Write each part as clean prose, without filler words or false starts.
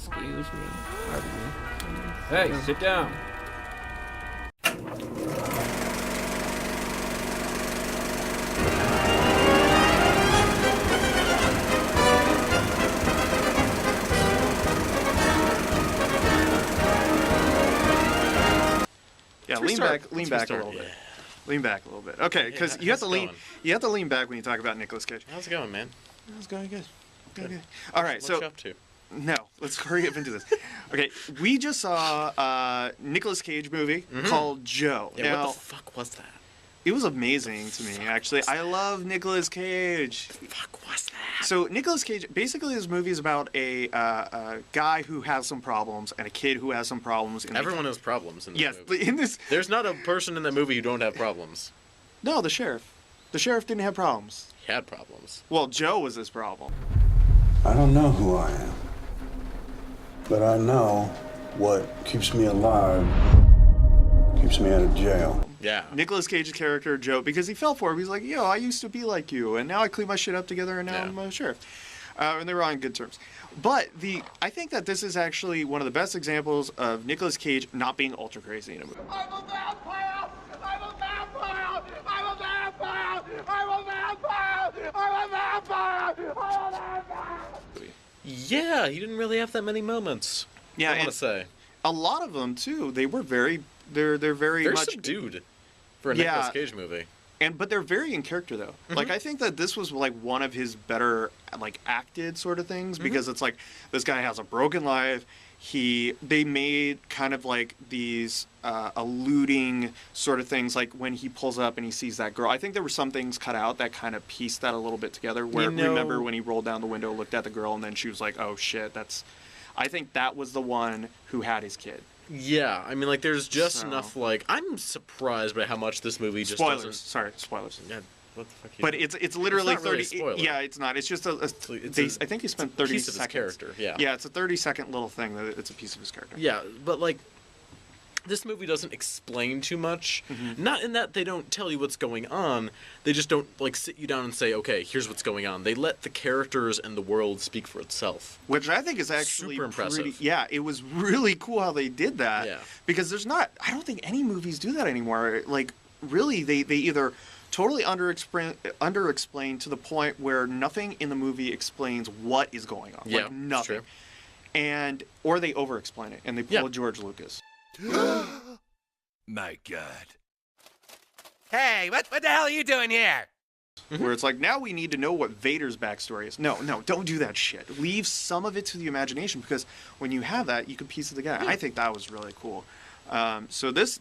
Excuse me. Pardon me. Hey, sit down. Yeah, lean back a little bit. Lean back a little bit. Okay, because you have to lean back when you talk about Nicolas Cage. How's it going, man? It's going good. Good. All right, What you up to? No, let's hurry up into this. Okay, we just saw a Nicolas Cage movie called Joe. Yeah, now, what the fuck was that? it was amazing to me, actually. I love Nicolas Cage. What the fuck was that? So Nicolas Cage, basically this movie is about a guy who has some problems and a kid who has some problems. Everyone has problems in this yes, movie. in this. There's not a person in that movie who don't have problems. No, the sheriff. The sheriff didn't have problems. He had problems. Well, Joe was his problem. I don't know who I am, but I know what keeps me alive, keeps me out of jail. Yeah. Nicolas Cage's character, Joe, because he fell for it. He's like, yo, I used to be like you, and now I clean my shit up together, and now I'm a sheriff. And they were on good terms. But I think that this is actually one of the best examples of Nicolas Cage not being ultra crazy in a movie. I'm a vampire! I'm a vampire! I'm a vampire! I'm a vampire! I'm a vampire! I'm a vampire! Yeah, he didn't really have that many moments. Yeah, I want to say. A lot of them too. They were very. They're very much subdued for a Nicolas Cage movie. But they're very in character though. Like I think that this was like one of his better like acted sort of things because it's like this guy has a broken life. They made kind of like these alluding sort of things like when he pulls up and he sees that girl. I think there were some things cut out that kind of pieced that a little bit together. Where remember when he rolled down the window, looked at the girl, and then she was like, "Oh shit, that's." I think that was the one who had his kid. Yeah, I mean, like, there's just enough, like, I'm surprised by how much this movie just spoilers. doesn't... Sorry, spoilers. Yeah, what the fuck? But it's literally it's not 30... Really a yeah, it's not. It's just I think he spent 30 piece of seconds. His character, yeah. Yeah, it's a 30-second little thing. That it's a piece of his character. Yeah, but, like, this movie doesn't explain too much. Not in that they don't tell you what's going on. They just don't, like, sit you down and say, okay, here's what's going on. They let the characters and the world speak for itself. Which I think is actually super impressive. Yeah, it was really cool how they did that. Yeah. Because I don't think any movies do that anymore. Like, really, they either totally under-explain to the point where nothing in the movie explains what is going on. Yeah, like, nothing. True. Or they over-explain it, and they pull George Lucas. My God. Hey, what the hell are you doing here? Where it's like, now we need to know what Vader's backstory is. No, don't do that shit. Leave some of it to the imagination, because when you have that, you can piece it together. I think that was really cool. So this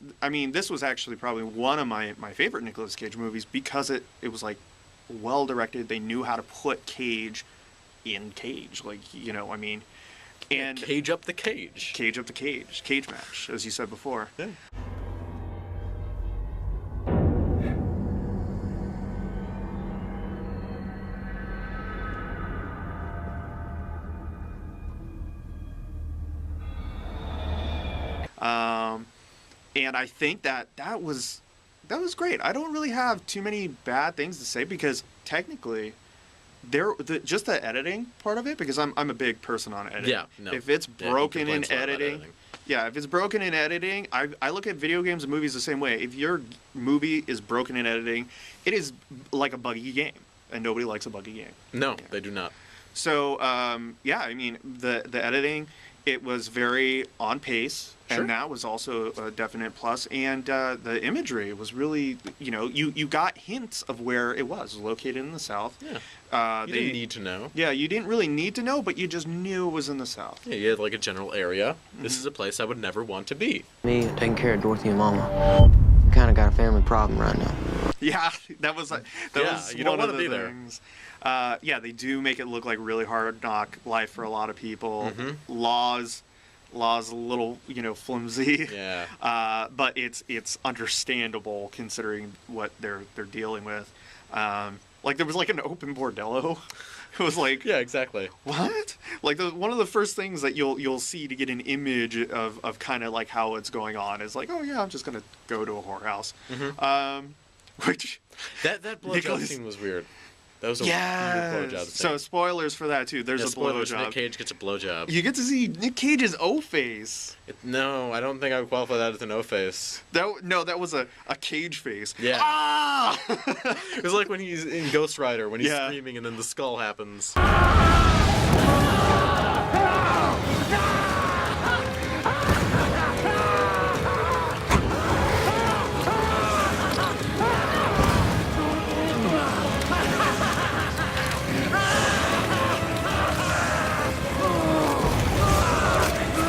was actually probably one of my favorite Nicolas Cage movies, because it was like well directed. They knew how to put Cage in Cage, like, you know, I mean, and cage up the cage. Cage up the cage. Cage match, as you said before. Yeah. And I think that was great. I don't really have too many bad things to say, because technically, just the editing part of it, because I'm a big person on editing. Yeah, no. If it's broken in editing. Yeah, if it's broken in editing, I look at video games and movies the same way. If your movie is broken in editing, it is like a buggy game, and nobody likes a buggy game. No, they do not. So, yeah, I mean, the editing, it was very on pace, and that was also a definite plus. And the imagery was really, you know, you got hints of where it was located in the South. Yeah. You didn't need to know. Yeah, you didn't really need to know, but you just knew it was in the South. Yeah, you had like a general area. This is a place I would never want to be. Me taking care of Dorothy and Mama. Kind of got a family problem right now. Yeah, that was you don't one of wanna the be there. things. Yeah, they do make it look like really hard knock life for a lot of people. Laws a little, you know, flimsy. Yeah. But it's understandable considering what they're dealing with. Like there was like an open bordello. It was like, yeah, exactly. What? Like one of the first things that you'll see to get an image of kind of like how it's going on is like, oh yeah, I'm just gonna go to a whorehouse. Which that blowjob scene was weird. That was a weird blowjob scene. So spoilers for that too. There's a spoilers. blowjob. Nick Cage gets a blowjob. You get to see Nick Cage's O-face. No, I don't think I would qualify that as an O-face. That was a cage face. Yeah. Ah! It was like when he's in Ghost Rider, when he's screaming and then the skull happens.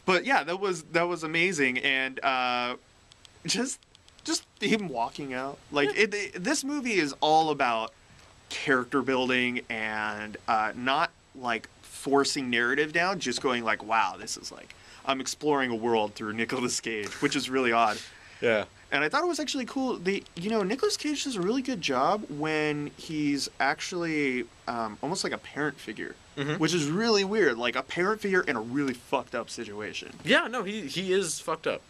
But yeah, that was amazing, and just him walking out. Like this movie is all about character building and not like forcing narrative down. Just going like, wow, this is like I'm exploring a world through Nicolas Cage, which is really odd. Yeah. And I thought it was actually cool. Nicolas Cage does a really good job when he's actually almost like a parent figure, which is really weird. Like a parent figure in a really fucked up situation. Yeah, no, he is fucked up.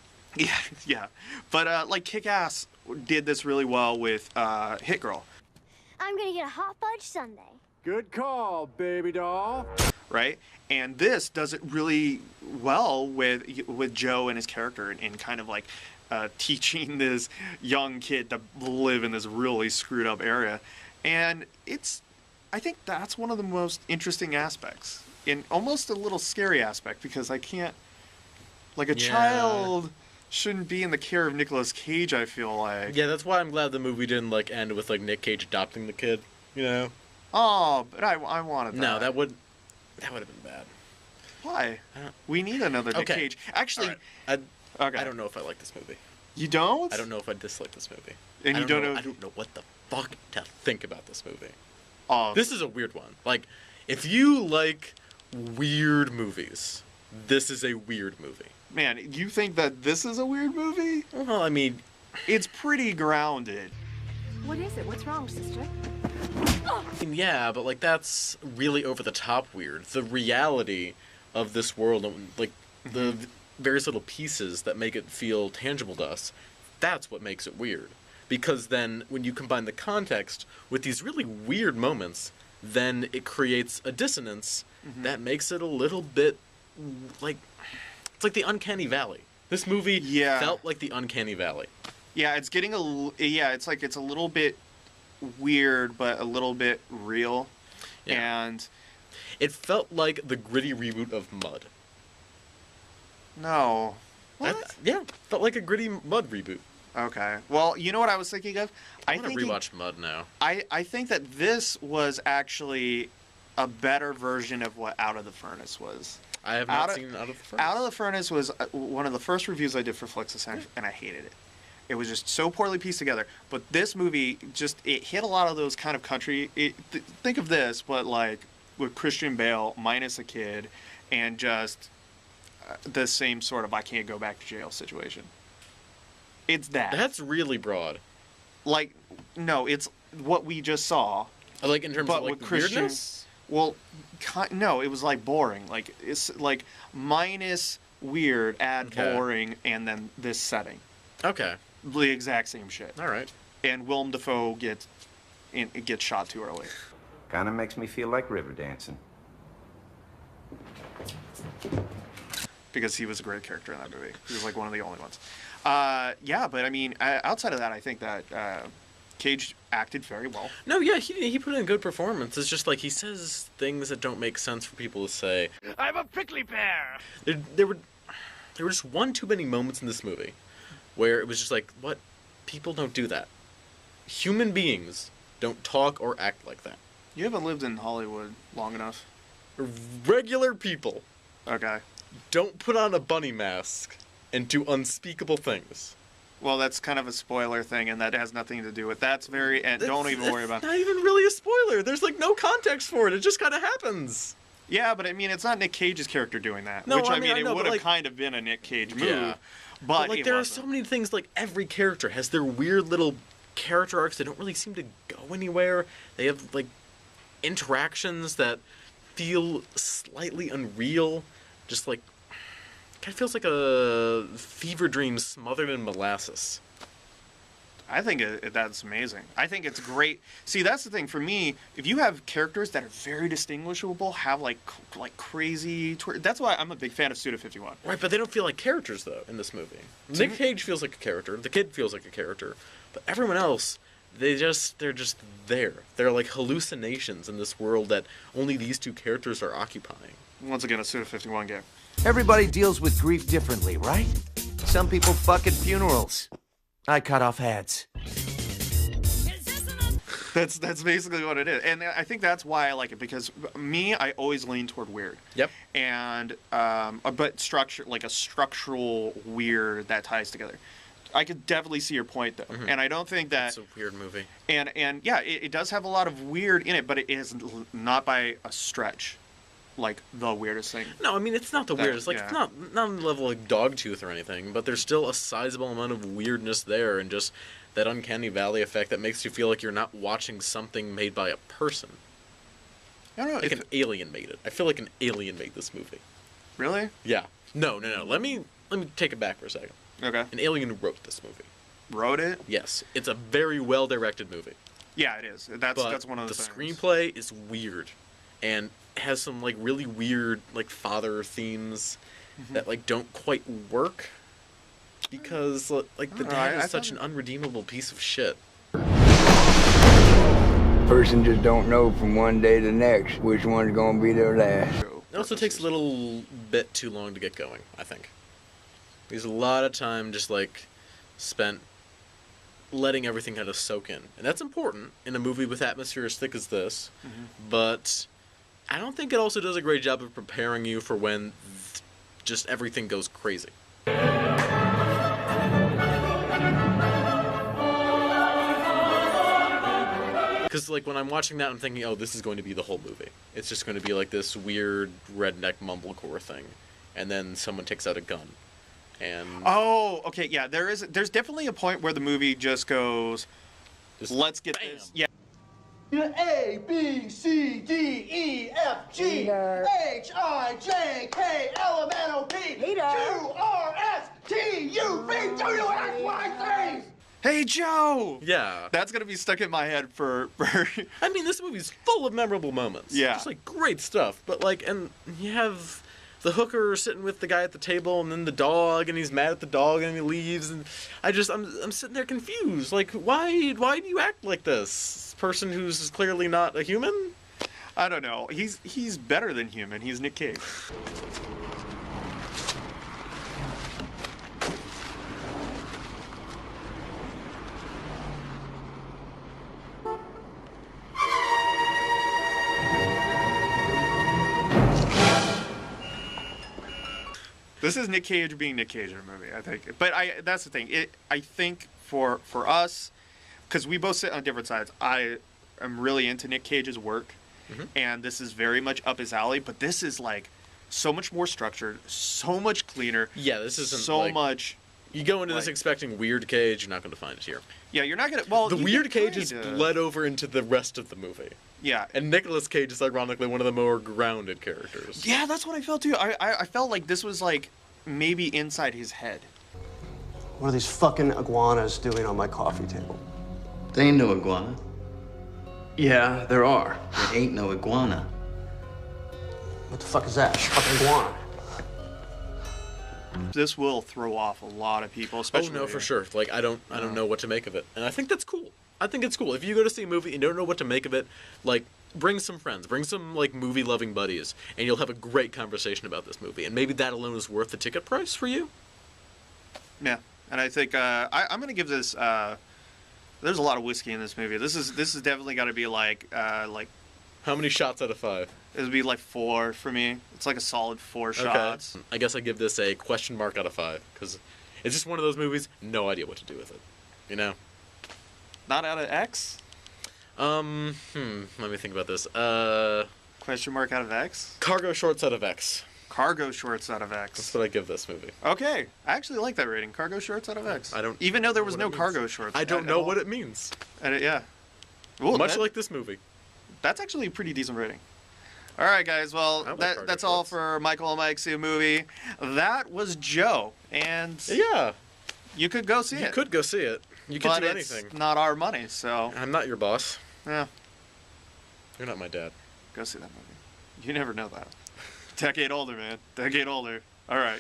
Yeah. But like Kick-Ass did this really well with Hit Girl. I'm gonna get a hot fudge sundae. Good call, baby doll. Right? And this does it really well with Joe and his character and kind of like teaching this young kid to live in this really screwed up area. And I think that's one of the most interesting aspects, and almost a little scary aspect, because I can't, like a child shouldn't be in the care of Nicolas Cage, I feel like. Yeah, that's why I'm glad the movie didn't like end with like Nick Cage adopting the kid, you know? Oh, but I wanted that. No, that would have been bad. Why? We need another Nick Cage. Actually, right. I don't know if I like this movie. You don't? I don't know if I dislike this movie. And I you don't know? I don't know what the fuck to think about this movie. Oh, This is a weird one. Like, if you like weird movies, this is a weird movie. man, you think that this is a weird movie? Well, I mean, It's pretty grounded. What is it? What's wrong, sister? yeah, but like that's really over the top weird. The reality of this world, and like the various little pieces that make it feel tangible to us, that's what makes it weird. Because then when you combine the context with these really weird moments, then it creates a dissonance that makes it a little bit like it's like the Uncanny Valley. This movie felt like the Uncanny Valley. Yeah, it's getting it's like it's a little bit weird, but a little bit real. Yeah. And it felt like the gritty reboot of Mud. no. What? Felt like a gritty Mud reboot. Okay. Well, you know what I was thinking of? I want to rewatch Mud now. I think that this was actually a better version of what Out of the Furnace was. I have not seen Out of the Furnace. Out of the Furnace was one of the first reviews I did for Flixist, and I hated it. It was just so poorly pieced together. But this movie it hit a lot of those kind of country. Think of this, but like with Christian Bale minus a kid, and just the same sort of I can't go back to jail situation. It's that. That's really broad. Like, no, it's what we just saw. Like in terms But of like with Christian, weirdness? well, no, it was like boring. Like it's like minus weird, add boring, and then this setting, Okay. the exact same shit. All right. And Willem Dafoe gets shot too early. Kinda makes me feel like river dancing. Because he was a great character in that movie. He was like one of the only ones. Yeah, but I mean, outside of that, I think that Cage acted very well. No, yeah, he put in a good performance. It's just like he says things that don't make sense for people to say. I'm a prickly pear. There were just one too many moments in this movie where it was just like, what? People don't do that. Human beings don't talk or act like that. You haven't lived in Hollywood long enough. Regular people Okay. don't put on a bunny mask and do unspeakable things. Well, that's kind of a spoiler thing, and that has nothing to do with. That's very. And don't even worry about. It's not even really a spoiler. There's like no context for it. It just kind of happens. Yeah, but I mean, it's not Nick Cage's character doing that. No, which I I mean, mean, I know, it would but, have like- kind of been a Nick Cage move. Yeah. But like it there wasn't. are so many things. Like every character has their weird little character arcs that don't really seem to go anywhere. They have like interactions that feel slightly unreal. Just like kind of feels like a fever dream smothered in molasses. I think that's amazing. I think it's great. See, that's the thing for me. If you have characters that are very distinguishable, have like crazy. That's why I'm a big fan of Suda 51. Right, but they don't feel like characters though in this movie. Nick Cage feels like a character. The kid feels like a character, but everyone else, they're just there. They're like hallucinations in this world that only these two characters are occupying. Once again, a Suda 51 game. Everybody deals with grief differently, right? Some people fuck at funerals. I cut off heads. That's basically what it is, and I think that's why I like it, because me, I always lean toward weird. Yep. And but structure, like a structural weird that ties together. I could definitely see your point though, and I don't think that It's a weird movie. And yeah, it does have a lot of weird in it, but it is not by a stretch like the weirdest thing. No, I mean it's not the weirdest. Like yeah. it's not on the level of Dogtooth or anything, but there's still a sizable amount of weirdness there, and just that uncanny valley effect that makes you feel like you're not watching something made by a person. I don't know. Like an alien made it. I feel like an alien made this movie. Really? Yeah. No. Let me take it back for a second. Okay. An alien wrote this movie. Wrote it? Yes, it's a very well directed movie. Yeah, it is. That's one of the things. Screenplay is weird, and has some like really weird like father themes that like don't quite work because like the dad is such an unredeemable piece of shit. Person just don't know from one day to the next which one's gonna be their last. It also takes a little bit too long to get going, I think. There's a lot of time just like spent letting everything kind of soak in, and that's important in a movie with atmosphere as thick as this, but I don't think it also does a great job of preparing you for when just everything goes crazy. Because like when I'm watching that, I'm thinking, oh, this is going to be the whole movie. It's just going to be like this weird redneck mumblecore thing, and then someone takes out a gun, and okay, yeah, there's definitely a point where the movie just goes, let's get bam. this, yeah. A, B, C, D, E, F, G, H, I, J, K, L, M, N, O, P, Q, R, S, T, U, V, W, X, Y, Z. Hey, Joe! Yeah. That's going to be stuck in my head for... I mean, this movie's full of memorable moments. Yeah. Just, like, great stuff. But, like, and you have the hooker sitting with the guy at the table, and then the dog, and he's mad at the dog, and he leaves, and I'm sitting there confused. Like, why do you act like this? Person who's clearly not a human? I don't know. He's better than human. He's Nick Cage. This is Nick Cage being Nick Cage in a movie, I think. But that's the thing. I think for us, because we both sit on different sides, I am really into Nick Cage's work, and this is very much up his alley, but this is like so much more structured, so much cleaner. Yeah, this isn't so like, much. You go into this expecting weird Cage, you're not going to find it here. Yeah, you're not going to... Well, the weird Cage is bled over into the rest of the movie. Yeah. And Nicolas Cage is ironically one of the more grounded characters. Yeah, that's what I felt too. I felt like this was like maybe inside his head. What are these fucking iguanas doing on my coffee table? There ain't no iguana. Yeah, there are. There ain't no iguana. What the fuck is that? Fucking iguana. This will throw off a lot of people, especially. Oh no, for sure. Like I don't know what to make of it, and I think that's cool. I think it's cool if you go to see a movie and don't know what to make of it. Like, bring some friends, bring some like movie-loving buddies, and you'll have a great conversation about this movie. And maybe that alone is worth the ticket price for you. Yeah, and I think I'm gonna give this. There's a lot of whiskey in this movie. This is definitely got to be like. How many shots out of 5? It would be like 4 for me. It's like a solid 4 shots. I guess I give this a question mark out of 5 because it's just one of those movies. No idea what to do with it. You know. Not out of X? Let me think about this. Question mark out of X? Cargo shorts out of X. Cargo shorts out of X. That's what I give this movie. Okay. I actually like that rating. Cargo shorts out of X. I don't even though there was no cargo shorts. I don't know what it means. Yeah. Ooh, Much like this movie. That's actually a pretty decent rating. All right, guys. Well, that's all for Michael and Mike See a Movie. That was Joe. And yeah, you could go see it. You could go see it. You can but do it's anything. not our money, so I'm not your boss. yeah. You're not my dad. Go see that movie. You never know that. Decade older, man. Decade older. All right.